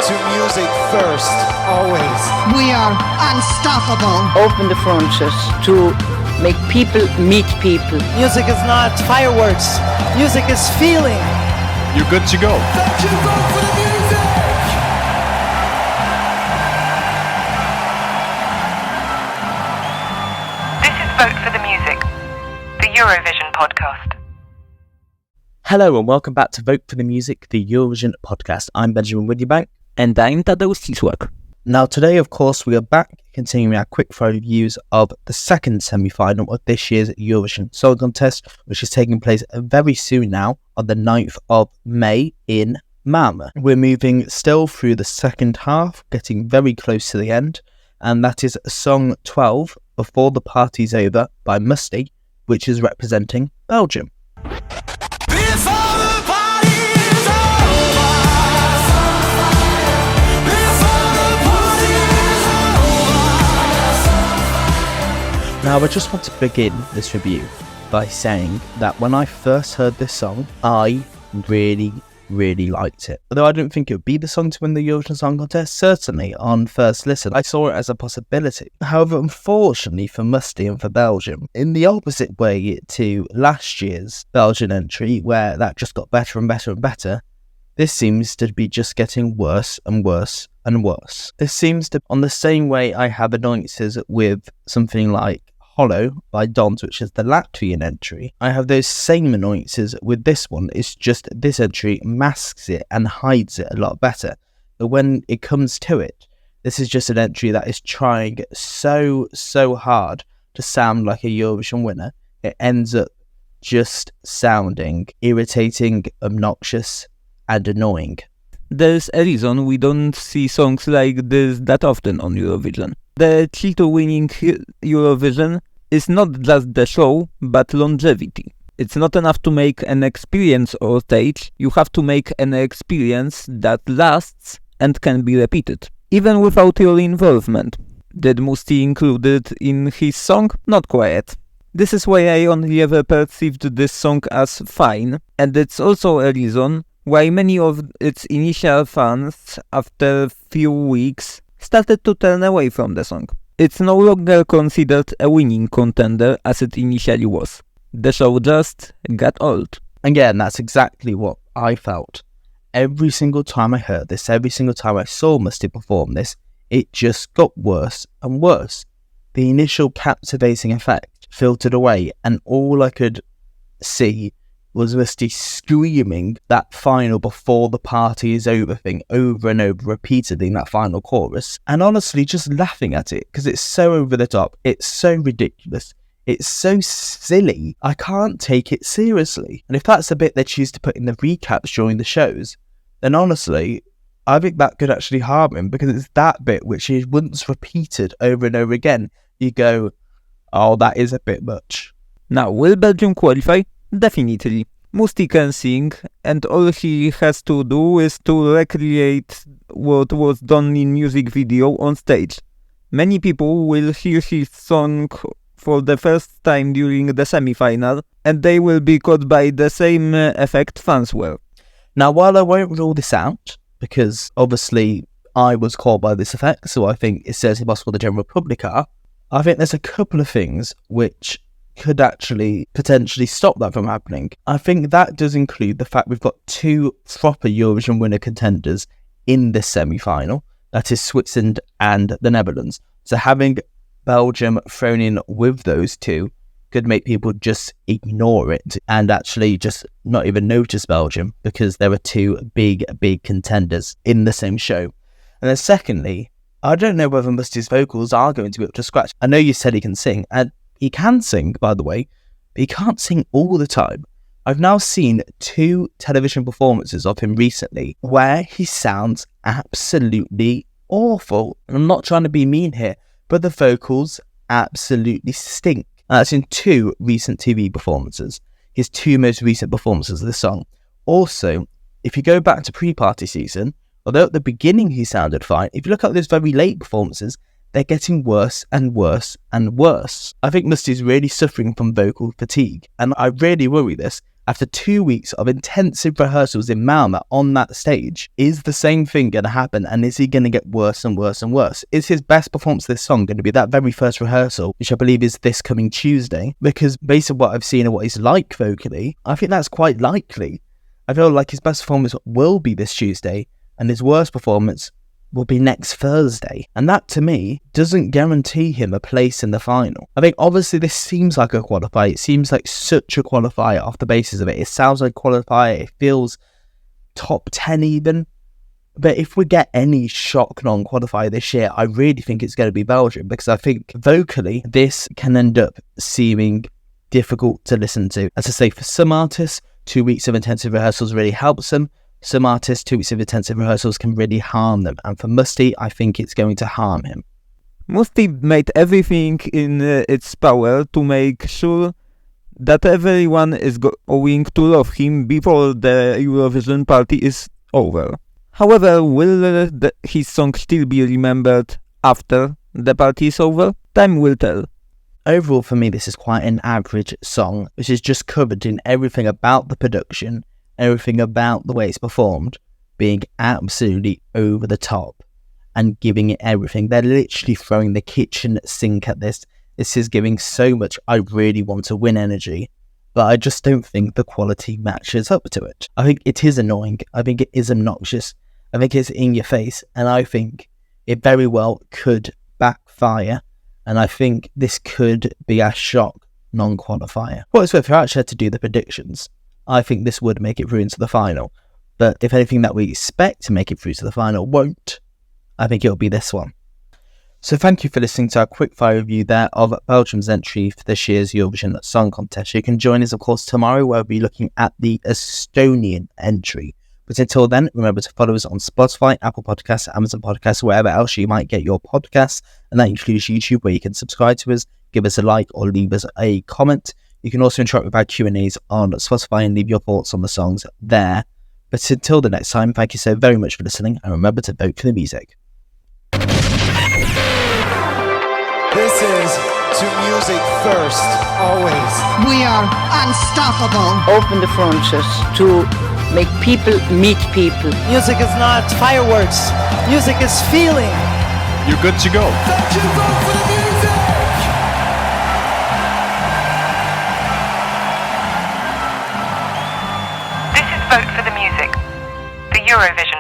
to music first, always. We are unstoppable. Open the frontiers to make people meet people. Music is not fireworks. Music is feeling. You're good to go. Thank you, vote for the music! This is Vote for the Music, the Eurovision podcast. Hello and welcome back to Vote for the Music, the Eurovision podcast. I'm Benjamin Bank. And I'm Tadeusz. Now today, of course, we are back continuing our quickfire reviews of the second semi-final of this year's Eurovision Song Contest, which is taking place very soon now on the 9th of May in Malmö. We're moving still through the second half, getting very close to the end, and that is song 12, Before the Party's Over by Mustii, which is representing Belgium. Now, I just want to begin this review by saying that when I first heard this song, I really liked it. Although I didn't think it would be the song to win the Eurovision Song Contest, certainly on first listen, I saw it as a possibility. However, unfortunately for Mustii and for Belgium, in the opposite way to last year's Belgian entry, where that just got better and better and better, this seems to be just getting worse and worse and worse. This seems to, on the same way I have annoyances with something like Hollow by Dons, which is the Latvian entry, I have those same annoyances with this one. It's just this entry masks it and hides it a lot better. But when it comes to it, this is just an entry that is trying so hard to sound like a Eurovision winner. It ends up just sounding irritating, obnoxious, and annoying. There's a reason we don't see songs like this that often on Eurovision. The key to winning Eurovision is not just the show, but longevity. It's not enough to make an experience on stage, you have to make an experience that lasts and can be repeated, even without your involvement. Did Mustii include it in his song? Not quite. This is why I only ever perceived this song as fine, and it's also a reason why many of its initial fans, after few weeks, started to turn away from the song. It's no longer considered a winning contender as it initially was. The show just got old. Again, that's exactly what I felt. Every single time I heard this, every single time I saw Mustii perform this, it just got worse and worse. The initial captivating effect filtered away, and all I could see was Mustii screaming that final "before the party is over" thing over and over repeatedly in that final chorus, and honestly just laughing at it because it's so over the top, it's so ridiculous, it's so silly, I can't take it seriously. And if that's the bit they choose to put in the recaps during the shows, then honestly I think that could actually harm him, because it's that bit which is once repeated over and over again, you go, oh, that is a bit much. Now, will Belgium qualify? Definitely. Mustii can sing, and all he has to do is to recreate what was done in music video on stage. Many people will hear his song for the first time during the semi-final, and they will be caught by the same effect fans were. Now, while I won't rule this out, because obviously I was caught by this effect, so I think it's certainly possible the general public are, I think there's a couple of things which could actually potentially stop that from happening. I think that does include the fact we've got two proper Eurovision winner contenders in this semi-final, that is Switzerland and the Netherlands. So having Belgium thrown in with those two could make people just ignore it and actually just not even notice Belgium, because there are two big contenders in the same show. And then secondly, I don't know whether Mustie's vocals are going to be up to scratch. I know you said he can sing, and he can sing, by the way, but he can't sing all the time. I've now seen 2 television performances of him recently where he sounds absolutely awful. And I'm not trying to be mean here, but the vocals absolutely stink. And that's in 2 recent TV performances. His 2 most recent performances of the song. Also, if you go back to pre-party season, although at the beginning he sounded fine, if you look at those very late performances, they're getting worse and worse and worse. I think Mustie's really suffering from vocal fatigue, and I really worry this after 2 weeks of intensive rehearsals in Malmö on that stage, is the same thing going to happen? And is he going to get worse and worse and worse? Is his best performance of this song going to be that very first rehearsal, which I believe is this coming Tuesday? Because based on what I've seen and what he's like vocally, I think that's quite likely. I feel like his best performance will be this Tuesday and his worst performance will be next Thursday. And that, to me, doesn't guarantee him a place in the final. I think, obviously, this seems like a qualifier. It seems like such a qualifier off the basis of it. It sounds like a qualifier. It feels top 10 even. But if we get any shock non-qualifier this year, I really think it's going to be Belgium, because I think vocally, this can end up seeming difficult to listen to. As I say, for some artists, 2 weeks of intensive rehearsals really helps them. Some artists, 2 weeks of intensive rehearsals can really harm them. And for Mustii, I think it's going to harm him. Mustii made everything in its power to make sure that everyone is going to love him before the Eurovision party is over. However, will his song still be remembered after the party is over? Time will tell. Overall, for me, this is quite an average song, which is just covered in everything about the production, everything about the way it's performed, being absolutely over the top and giving it everything. They're literally throwing the kitchen sink at this. This is giving so much I really want to win energy, but I just don't think the quality matches up to it. I think it is annoying. I think it is obnoxious. I think it's in your face, and I think it very well could backfire, and I think this could be a shock non-qualifier. What it's worth, if I actually had to do the predictions, I think this would make it through into the final. But if anything that we expect to make it through to the final won't, I think it'll be this one. So thank you for listening to our quickfire review there of Belgium's entry for this year's Eurovision Song Contest. You can join us, of course, tomorrow, where we'll be looking at the Estonian entry. But until then, remember to follow us on Spotify, Apple Podcasts, Amazon Podcasts, wherever else you might get your podcasts. And that includes YouTube, where you can subscribe to us, give us a like, or leave us a comment. You can also interact with our Q&As on Spotify and leave your thoughts on the songs there. But until the next time, thank you so very much for listening, and remember to vote for the music. This is to music first, always. We are unstoppable. Open the frontiers to make people meet people. Music is not fireworks. Music is feeling. You're good to go. Don't you vote for the music! This is Vote for the Music, the Eurovision